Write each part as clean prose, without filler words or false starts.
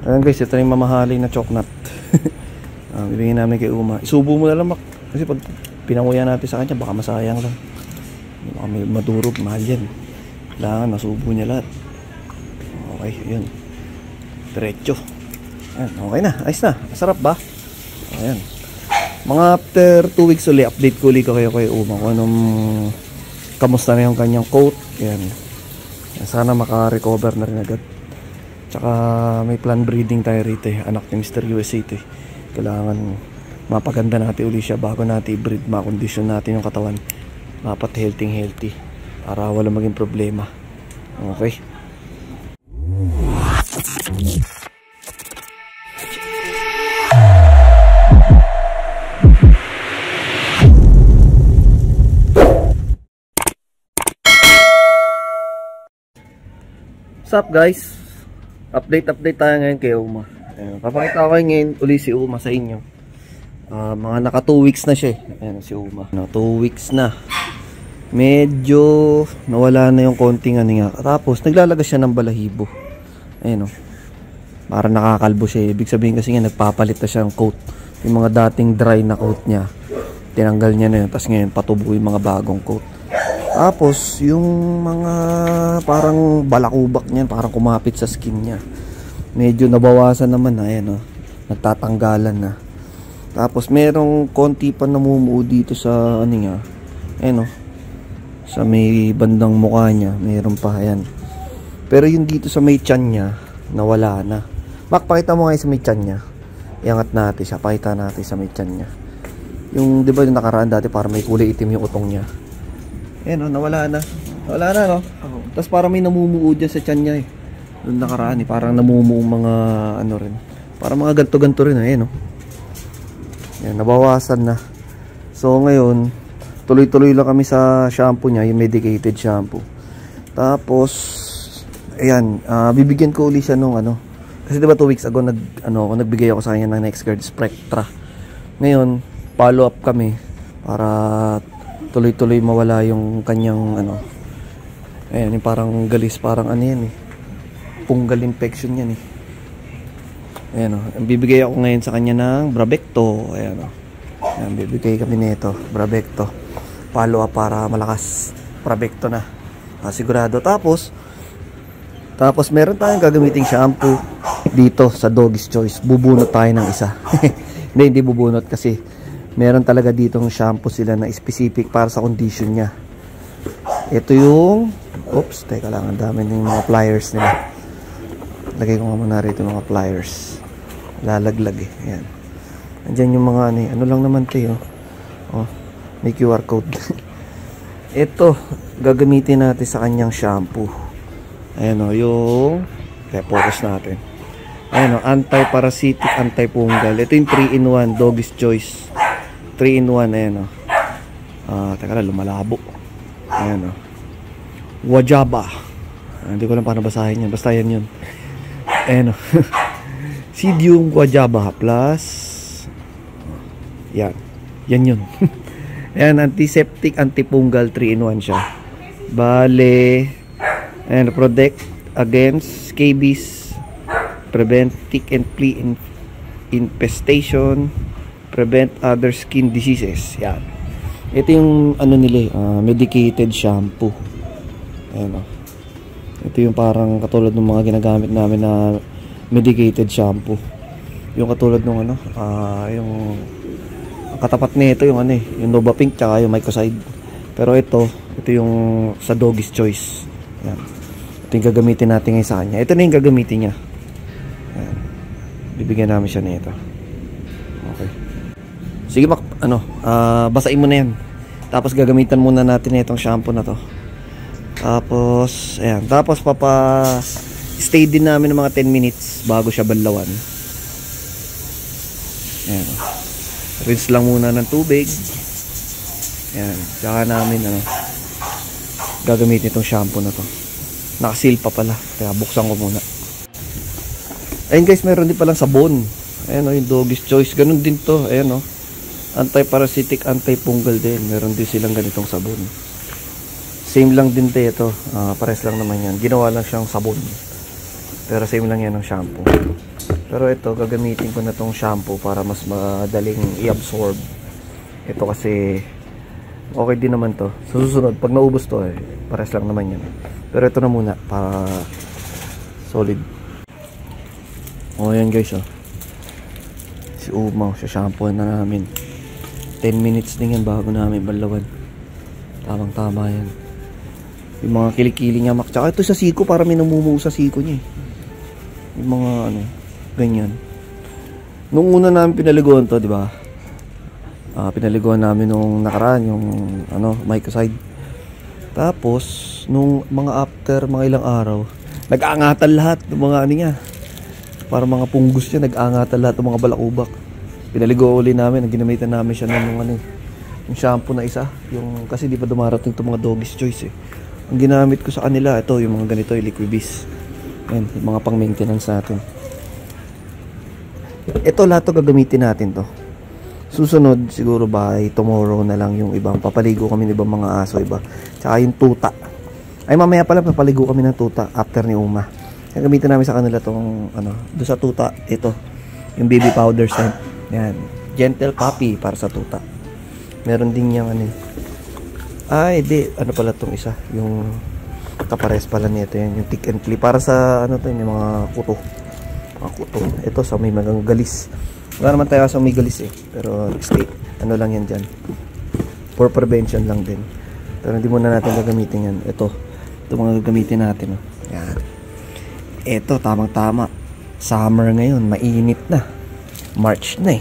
Ayan guys, ito na yung mamahaling na choknut. Bibigyan namin kay Uma. Isubo mo na lang, Mak. Kasi pag pinanguya natin sa kanya, baka masayang lang. Baka may madurog, mahal yan. Kailangan masubo niya lahat. Okay, yun. Diretso. Ayan, okay na, ayos na. Masarap ba? Ayan. Mga after 2 weeks uli, update ko ulit kayo kay Uma kung anong kamusta na yung kanyang coat. Ayan. Sana maka-recover na rin agad. Tsaka may plan breeding tayo rito eh. Anak ni Mr. USA ito eh. Kailangan mapaganda natin uli siya bago natin i-breed, makondisyon natin yung katawan. Dapat healthy para wala maging problema. Okay. What's up guys? Update tayo ngayon kay Uma. Papakita ko ngayon uli si Uma sa inyo. Mga naka 2 weeks na siya eh. Ayan si Uma. 2 weeks na. Medyo nawala na yung konting ano nga. Tapos naglalagas siya ng balahibo. Ayan o. Para nakakalbo siya. Ibig sabihin kasi nga nagpapalit na siya ng coat. Yung mga dating dry na coat niya, tinanggal niya na yun. Tapos ngayon patubo yung mga bagong coat. Tapos yung mga parang balakubak niyan, parang kumapit sa skin niya. Medyo nabawasan naman na, ayan o. Nagtatanggalan na. Tapos merong konti pa namumuo dito sa ano nga. Ayan o. Sa may bandang mukha niya, meron pa, ayan. Pero yung dito sa may tiyan niya, nawala na. Mak, pakita mo nga sa may tiyan niya. Iangat natin siya, pakita natin sa may tiyan niya. Yung, di ba yung nakaraan dati, parang may kulay itim yung utong niya. Ayan o, nawala na. Nawala na, no? Tapos parang may namumuo dyan sa tiyan niya eh. Noong nakaraan eh, parang namumuo mga ano rin. Parang mga ganto-ganto rin, ayan o. Ayan, nabawasan na. So ngayon, tuloy-tuloy lang kami sa shampoo niya, yung medicated shampoo. Tapos, ayan, bibigyan ko ulit siya nung ano. Kasi diba 2 weeks ago, nagbigay ako sa kanya ng NexGard Spectra. Ngayon, follow up kami para tuloy-tuloy mawala yung kanyang ano. Ayan, yung parang galis, parang ano yan eh. Fungal infection yan eh. Ayan o, bibigay ako ngayon sa kanya ng Bravecto. Ayan o. Ayan, bibigay kami nito, Bravecto. Follow up para malakas. Bravecto na. Sigurado. Tapos meron tayong gagamiting shampoo dito sa Doggy's Choice. Bubunot tayo ng isa. Hindi bubunot kasi meron talaga ditong shampoo sila na specific para sa condition niya. Ito yung, oops, teka lang, ang dami ng mga pliers nila. Lagay ko nga muna rito mga pliers. Lalaglag eh. Ayan. Andyan yung mga ano lang naman tayo. Oh, may QR code. Ito, gagamitin natin sa kanyang shampoo. Ayan o, yung focus natin. Ayan o, anti-parasitic, anti-fungal. Ito yung 3-in-1 Doggy's Choice. 3-in-1, ayan o. Teka lang, lumalabo. Ayan o. Wajaba. Hindi ko lang paano basahin yan. Basta yan yun. Ayan o. Sidium Wajaba plus. Yan. Yan yun. Ayan, antiseptic, antifungal, 3-in-1 siya. Bale, ayan, protect against scabies, prevent tick and flea infestation, prevent other skin diseases. Yan. Ito yung ano nila, medicated shampoo. Ayan o. Ito yung parang katulad ng mga ginagamit namin na medicated shampoo. Yung katulad ng ano, yung katapat nito yung ano eh, yung Nova Pink tsaka yung Mycocide. Pero ito yung sa Doggy's Choice. Ayan. Ito yung gagamitin natin ngayon sa kanya. Ito na yung gagamitin niya. Ayan. Bibigyan namin siya nito. Okay. Sige Mak, basain mo na yan. Tapos gagamitan muna natin itong shampoo na to. Tapos, ayan. Tapos stay din namin ng mga 10 minutes bago siya banlawan. Ayan. Rinse lang muna ng tubig. Ayan. Tsaka namin, gagamitin itong shampoo na to. Nakasil pa pala. Kaya buksan ko muna. Ayan guys, meron din palang sabon. Ayan yung Doggy's Choice. Ganun din to. Ayan anti-parasitic, anti-fungal din. Meron din silang ganitong sabon. Same lang din ito. Pares lang naman yan. Ginawa lang siyang sabon. Pero same lang yan ng shampoo. Pero ito, gagamitin ko na tong shampoo para mas madaling i-absorb. Ito kasi okay din naman to. Sa susunod, pag naubos to pares lang naman yan. Pero ito na muna para solid. Yan guys si Uma, shampoo na namin. 10 minutes din yan bago namin balawan. Tamang tama yan. Yung mga kilikili niya tsaka ito sa siko, para may namumuo sa siko niya yung mga ganyan. Nung una namin pinaliguan to, di ba? Pinaliguan namin nung nakaraan yung Mycocide. Tapos nung mga after mga ilang araw, nag-aangatan lahat ng mga niya. Para mga punggos niya, nag-aangatan lahat ng mga balakubak. Pinaligo uli namin, ginamitan namin siya ng yung shampoo na isa, yung kasi di pa dumarating itong mga Doggy's Choice Ang ginamit ko sa kanila, ito yung mga ganito, yung Liquibis. Yan, yung mga pang maintenance natin. Ito lahat to gagamitin natin to. Susunod siguro by tomorrow na lang yung ibang papaligo kami ng ibang mga aso, iba. Tsaka yung tuta. Ay mamaya pala papaligo kami ng tuta after ni Uma. Gagamitin namin sa kanila tong doon sa tuta, ito yung baby powder scent. Yan, gentle puppy para sa tuta. Meron din yung pala tong isa, yung kapares pala nito yan, yung thick and flea para sa to, yung mga kuto. Ito sa may mga galis. Wala naman tayo sa may galis pero stay, lang yan dyan. For prevention lang din. Pero hindi muna natin gagamitin yan. Ito mga gagamitin natin. Yan. Ito, tamang tama. Summer ngayon, mainit na. March na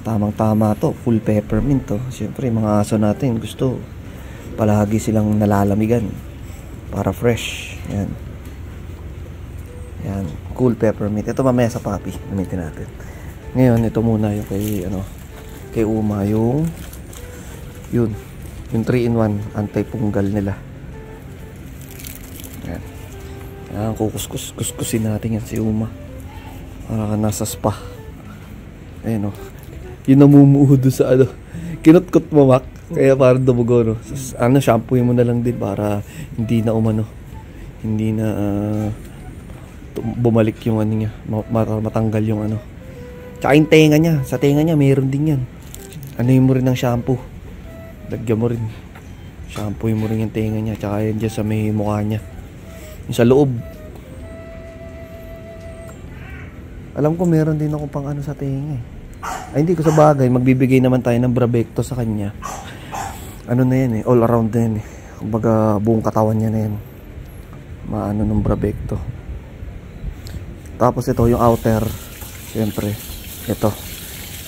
tamang tama to. Full peppermint to. Siyempre, mga aso natin gusto palagi silang nalalamigan para fresh. Yan. Yan, cool peppermint. Ito mamaya sa puppy, gamitin natin. Ngayon, ito muna yung kay Uma, yung 3-in-1 anti-punggal nila. Yan. Yan, kuskusin natin yan si Uma. Para nasa spa. Ayun yung namumuho doon sa kinutkot mo, Mac. Kaya parang dumugo, shampooin mo na lang din para hindi na hindi na bumalik yung niya, matanggal yung Tsaka yung tenga niya, sa tenga niya mayroon din yan. Mo rin ng shampoo. Lagyan mo rin. Shampooin mo rin yung tenga niya, tsaka yun dyan sa may mukha niya. Yung sa loob. Alam ko meron din ako pang sa tenga Ay hindi ko sa bagay, magbibigay naman tayo ng Bravecto sa kanya. Na yan all around na yan Kumbaga buong katawan niya na yan. Ng Bravecto. Tapos ito yung outer, siyempre ito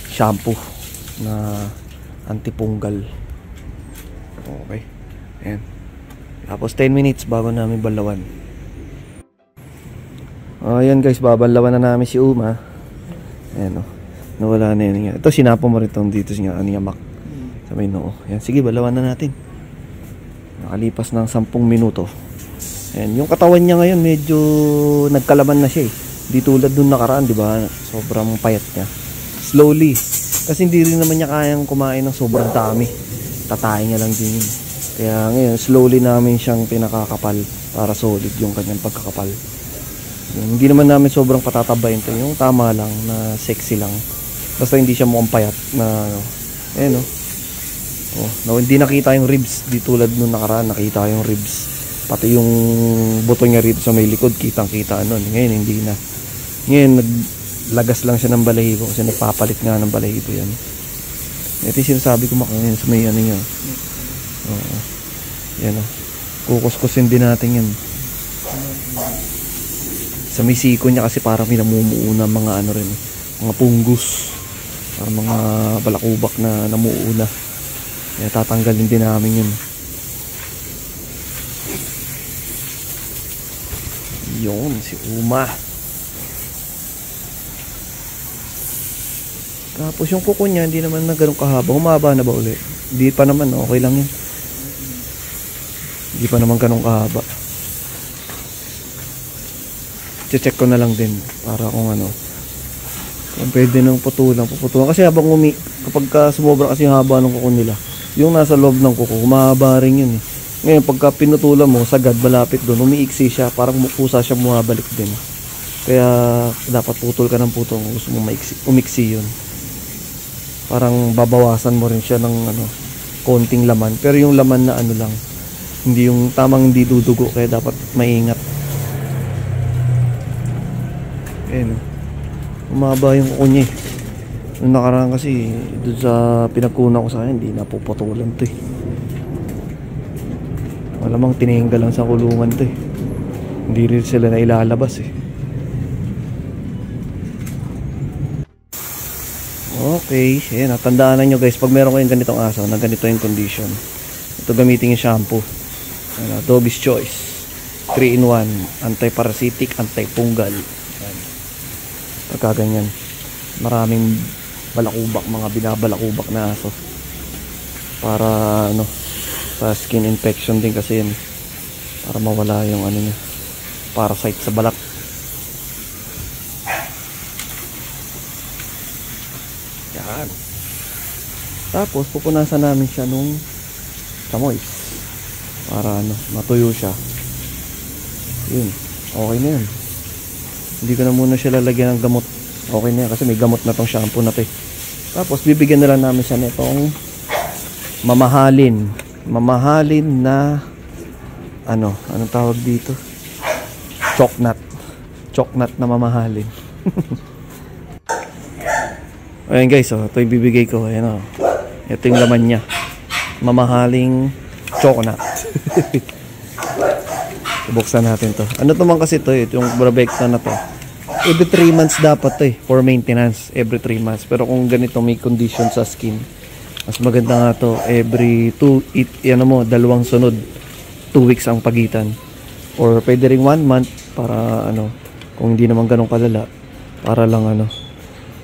shampoo na antipunggal. Okay, ayan. Tapos 10 minutes bago namin balawan. Ayan guys, babalawan na namin si Uma. Ayan nawala na yun. Ito sinapo mo rin dito siya Mac sa may noo. Ayan, sige balawan na natin. Nakalipas ng 10 minuto. Ayan, yung katawan niya ngayon medyo nagkalaman na siya Di tulad nung nakaraan, di ba? Sobrang payat niya. Slowly. Kasi hindi rin naman niya kayang kumain ng sobrang dami. Tatayin niya lang din yun. Kaya ngayon, slowly namin siyang pinakakapal para solid yung kanyang pagkakapal. Hindi naman namin sobrang patatabayin to. Yung tama lang na sexy lang. Basta hindi siya mukhang payat na hindi nakita yung ribs. Di tulad nung nakaraan, nakita yung ribs. Pati yung buto niya rito sa may likod, kitang-kita Ngayon hindi na. Ngayon naglagas lang siya ng balahibo kasi nagpapalit nga ng balahibo yan. Ito yung sinasabi ko ngayon sa may niya. Yan kukuskusin din natin yan. Sa may siko niya kasi parang may namumuo na mga mga punggus. Parang mga balakubak na namuo na. Kaya tatanggalin din namin yun. Yun, si Uma. Tapos yung kuko niya, hindi naman na ganun kahaba. Humaba na ba uli? Hindi pa naman, okay lang yun. Hindi pa naman ganun kahaba. Check ko na lang din para kung kung pwede nang putulan. Kasi habang kapag sumobra kasi yung haba ng kuko nila, yung nasa loob ng kuko, humaba rin yun Ngayon, pagka pinutulan mo, sagad, malapit doon, umiiksi siya, parang kusa siya bumabalik din. Kaya dapat putol ka ng putol kung gusto mo umiksi yun. Parang babawasan mo rin siya ng ano, konting laman. Pero yung laman na ano lang, hindi yung tamang hindi dudugo, kaya dapat maingat. Ayan, umaba yung kuko niya eh. Nung nakaraan kasi doon sa pinagkuna ko sa akin, hindi napuputulan to eh. Malamang tininggal lang sa kulungan to eh. Hindi rin sila na ilalabas eh. Okay, ayan, natandaan na nyo guys, pag meron kayong ganitong aso na ganito yung condition, ito gamitin yung shampoo. Ayan, Doggy's Choice 3-in-1, anti-parasitic, anti-fungal. Ayan. Pagka ganyan, maraming balakubak, mga binabalakubak na aso, para ano, sa skin infection din kasi yan, para mawala yung ano niya, parasite sa balat. Yan. Tapos pupunasan namin siya nung chamois para ano, matuyo siya. Yun, okay na yun. Hindi ko na muna siya lalagyan ng gamot. Okay na yan kasi may gamot na tong shampoo na to eh. Tapos bibigyan na lang namin siya nitong mamahalin na ano, anong tawag dito? Choknut na mamahalin. Ayan guys, ito yung bibigay ko. Ayan, ito yung laman niya, mamahaling choknut. Buksan natin to. Ano to man kasi to, ito yung Bravecta na to, every 3 months dapat to eh, for maintenance, every 3 months. Pero kung ganito may condition sa skin, mas maganda nga to every 2 sunod 2 weeks ang pagitan, or pwede ring 1 month para ano, kung hindi naman ganun kalala, para lang ano,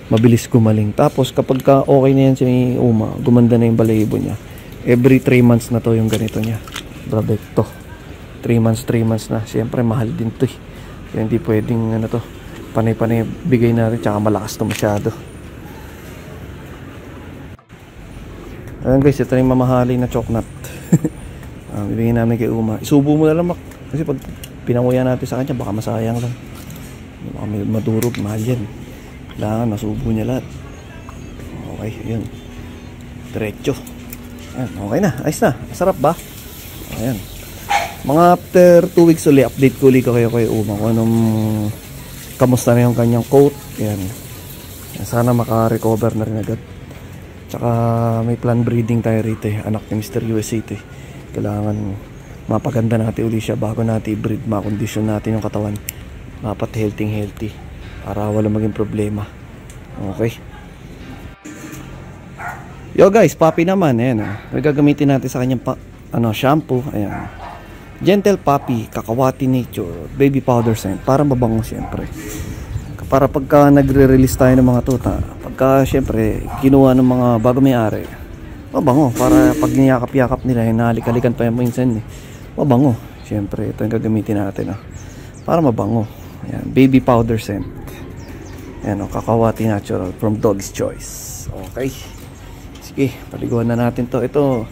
mabilis gumaling. Tapos kapag ka okay na yan si Uma, gumanda na yung balahibo niya, every 3 months na to yung ganito niya, Bravecto. 3 months na. Siyempre mahal din to eh, kaya hindi pwedeng ano to, panay-panay bigay natin, tsaka malakas to masyado. Ayan guys, ito yung mamahalin na choknut. Bibigyan namin kay Uma. Isubo mo na lang kasi pag pinanguya natin sa kanya baka masayang lang, baka may madurog, mahal yan. Kailangan masubo niya lahat. Okay, yun, diretso. Ayan, okay na, ayos na. Sarap ba? Ayan, mga after 2 weeks ulit, update ko ulit kayo kay Uma kung anong, kamusta na yung kanyang coat. Ayan, sana maka-recover na rin agad. Tsaka may plan breeding tayo rito eh, anak ni Mr. USA ito eh. Kailangan mapaganda natin ulit siya bago natin i-breed, makondisyon natin yung katawan, dapat healthy para wala maging problema. Okay, yo guys, puppy naman. Ayan, may gagamitin natin sa kanyang shampoo. Ayan, Gentle Puppy Kakawati Nature Baby Powder Scent, para mabango siyempre, para pagka nagre-release tayo ng mga tuta, pagka siyempre kinuha ng mga bago may-ari, mabango, para pag niyakap-yakap nila, hinahalik-halikan pa yung minsan eh, mabango. Siyempre ito yung gagamitin natin para mabango. Ayan, Baby Powder Scent. Ayan, Kakawati Natural from Doggy's Choice. Okay, sige, paliguan na natin to. Ito,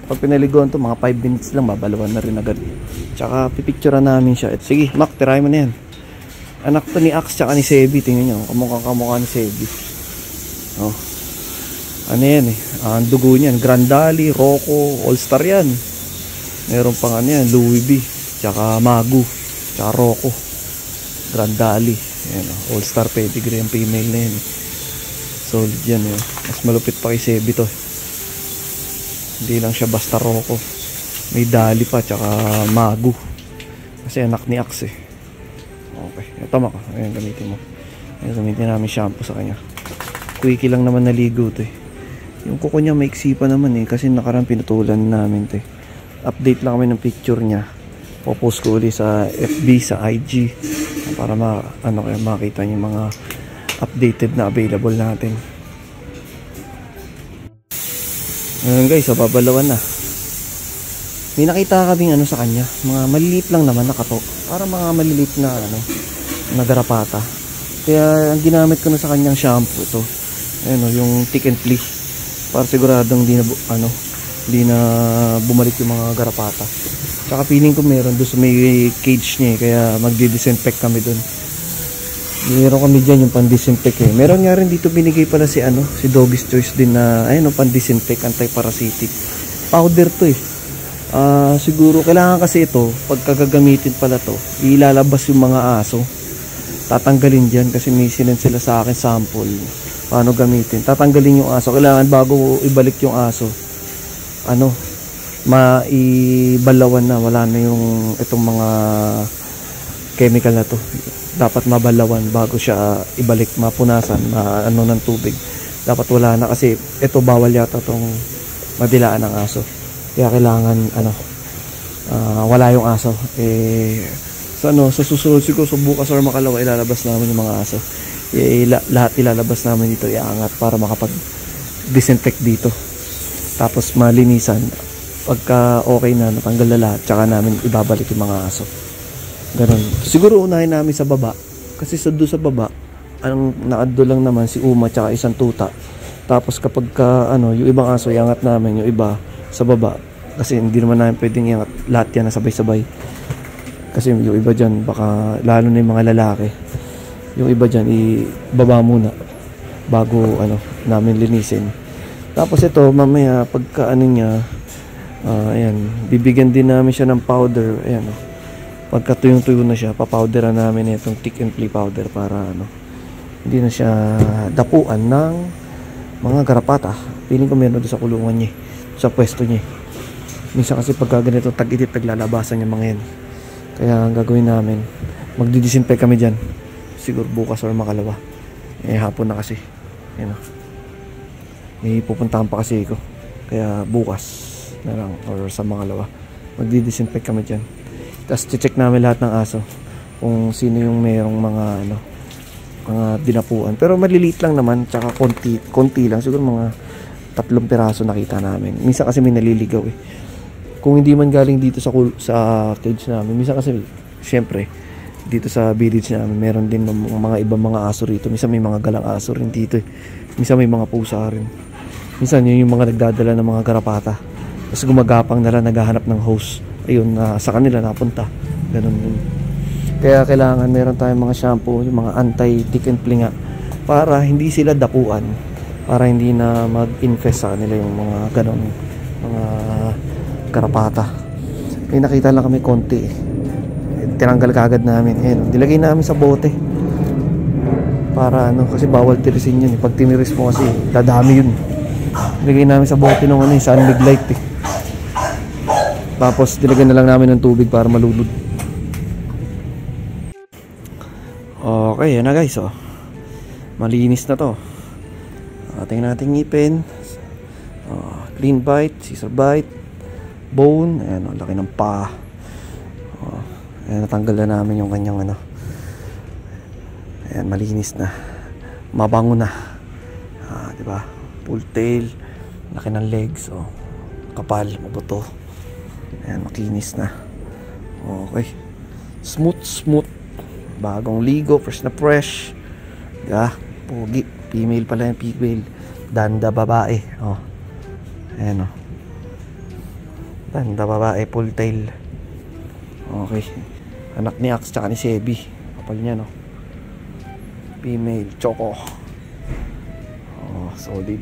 pag pinaliguan to, mga 5 minutes lang, babalawan na rin agad. Tsaka pipicturean namin siya. Sige, Mac, try mo na yan. Anak to ni Axe tsaka ni Sebi. Tingnan nyo, kamukha ni Sebi. Ano yan eh, ang dugo niyan, Grandali, Rocco, All-Star yan. Meron pang ano yan, Louis V, tsaka Magu, tsaka Rocco, Grandali. Ayan, All-Star pedigree yung female na yan. Solid yan eh. Mas malupit pa kay Sebi to. Hindi lang siya basta Rocco, may Dali pa tsaka Magu, kasi anak ni Axe eh. Okay, ito Maka, ayan, gamitin mo. Ayan, gamitin namin shampoo sa kanya. Quickie lang naman naligo to eh. Yung kuko niya maiksi pa naman eh, kasi nakarang pinutulan namin to eh. Update lang kami ng picture niya, popost ko ulit sa FB, sa IG, para makita niyo yung mga updated na available natin. Ngayon guys, babalawan na. May nakita kaming sa kanya, mga maliliit lang naman na katok, para mga maliliit na na garapata. Kaya ang ginamit ko na sa kanyang shampoo ito, yung Thick and Plea, para siguradong di na bumalik yung mga garapata. Tsaka feeling ko meron doon sa may cage niya, kaya magdi-disinfect kami doon. Meron kami dyan yung pan-disinfect eh. Meron nga rin dito binigay pala si si Doggy's Choice din na ayun, pan-disinfect, anti-parasitic. Powder to eh. Siguro kailangan kasi ito, pagka gagamitin pala to, ilalabas yung mga aso. Tatanggalin dyan kasi may sinend sila sa akin sample. Paano gamitin? Tatanggalin yung aso. Kailangan bago ibalik yung aso, maibalawan na. Wala na yung itong mga chemical na to. Dapat mabalawan bago siya ibalik, mapunasan, ng tubig. Dapat wala na kasi ito bawal yata tong madilaan ng aso. Kaya kailangan wala yung aso. Sa susunod siguro so bukas or makalawa ilalabas namin yung mga aso. Lahat ilalabas namin dito, iangat para makapag-disinfect dito. Tapos malinisan. Pagka okay na, natanggal na lahat, tsaka namin ibabalik yung mga aso. Ganun. Siguro unahin namin sa baba. Kasi doon sa baba, ang naaddo lang naman si Uma tsaka isang tuta. Tapos kapag yung ibang aso, iangat namin yung iba sa baba. Kasi hindi naman namin pwedeng iangat lahat yan na sabay-sabay. Kasi yung iba dyan, baka lalo na yung mga lalaki. Yung iba dyan, ibaba muna bago namin linisin. Tapos ito, mamaya pagka niya, ayan, bibigyan din namin siya ng powder. Ayan, pagka tuyong-tuyo na siya, papowderan namin itong tick and flea powder para hindi na siya dapuan ng mga garapata. Piling ko meron doon sa kulungan niya, sa pwesto niya. Minsan kasi pagka ganito tag-init, taglalabasan yung mga yan. Kaya ang gagawin namin, magdidisinfect kami dyan. Siguro bukas or makalawa. Hapon na kasi. Ayan, may pupuntahan pa kasi ko. Kaya bukas na lang or sa makalawa, magdidisinfect kami dyan. Tapos check namin lahat ng aso kung sino yung mayroong mga mga dinapuan. Pero maliliit lang naman, tsaka konti lang. Siguro mga 3 piraso nakita namin. Minsan kasi may naliligaw eh. Kung hindi man galing dito sa cage namin, minsan kasi syempre dito sa village namin meron din mga ibang mga aso rito. Minsan may mga galang aso rin dito eh. Minsan may mga pusa rin. Minsan yun yung mga nagdadala ng mga garapata. Tapos gumagapang na lang, naghahanap ng host. Ayun, sa kanila napunta. Ganun din. Kaya kailangan meron tayong mga shampoo, yung mga anti-tick and flea nga, para hindi sila dapuan, para hindi na mag-infest sa kanila yung mga ganun, mga karapata. May nakita lang kami konti eh. Tinanggal kaagad namin. Ayun, dilagay namin sa bote. Para kasi bawal tirisin yun eh. Pag tiniris mo kasi, dadami yun. Dilagay namin sa bote nung sunlig light eh. Tapos dilagyan na lang namin ng tubig para malunod. Okay, yan na guys. Malinis na to. Tingnan natin ngipin. Clean bite, scissor bite, bone. Ayan, laki ng paa. Ayan, natanggal na namin yung kanyang ayan, malinis na. Mabango na. Diba? Full tail. Laki ng legs. Kapal, mabuto. Ayan, makinis na. Okay. Smooth. Bagong ligo, fresh na fresh. Diba? Pogi. Female pala yung female. Danda babae. Ayan Danda babae, full tail. Okay. Anak ni Axe tsaka ni Sebi. Kapal niya female, choco. Solid.